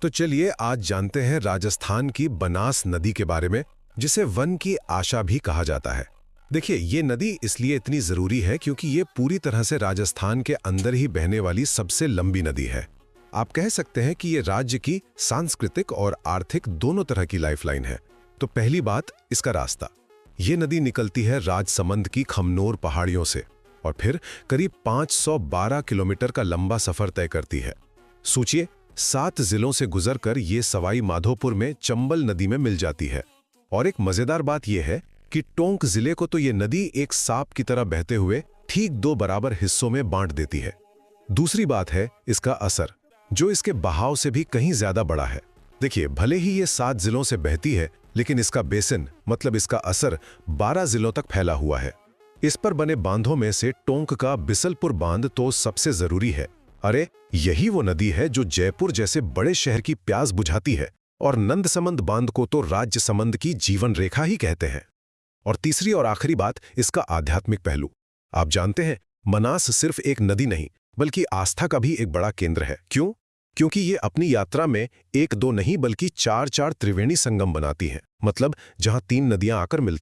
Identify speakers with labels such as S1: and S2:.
S1: तो चलिए आज जानते हैं राजस्थान की बनास नदी के बारे में, जिसे वन की आशा भी कहा जाता है। देखिए, ये नदी इसलिए इतनी जरूरी है क्योंकि ये पूरी तरह से राजस्थान के अंदर ही बहने वाली सबसे लंबी नदी है। आप कह सकते हैं कि ये राज्य की सांस्कृतिक और आर्थिक दोनों तरह की लाइफलाइन है। तो पहली बात, इसका रास्ता। ये नदी निकलती है राजसमंद की खमनोर पहाड़ियों से और फिर करीब 512 किलोमीटर का लंबा सफर तय करती है। सोचिए, 7 जिलों से गुजरकर ये सवाई माधोपुर में चंबल नदी में मिल जाती है। और एक मजेदार बात यह है कि टोंक जिले को तो ये नदी एक सांप की तरह बहते हुए ठीक 2 बराबर हिस्सों में बांट देती है। दूसरी बात है इसका असर, जो इसके बहाव से भी कहीं ज्यादा बड़ा है। देखिए, भले ही ये 7 जिलों से बहती है, लेकिन इसका बेसिन मतलब इसका असर 12 जिलों तक फैला हुआ है। इस पर बने बांधों में से टोंक का बिसलपुर बांध तो सबसे जरूरी है। अरे, यही वो नदी है जो जयपुर जैसे बड़े शहर की प्यास बुझाती है, और नंदसमंद बांध को तो राज्यसमंद की जीवन रेखा ही कहते हैं। और तीसरी और आखिरी बात, इसका आध्यात्मिक पहलू। आप जानते हैं, मनास सिर्फ एक नदी नहीं बल्कि आस्था का भी एक बड़ा केंद्र है। क्यों? क्योंकि ये अपनी यात्रा में 1-2 नहीं बल्कि 4-4 त्रिवेणी संगम बनाती हैं। मतलब जहां 3 नदियां आकर मिलती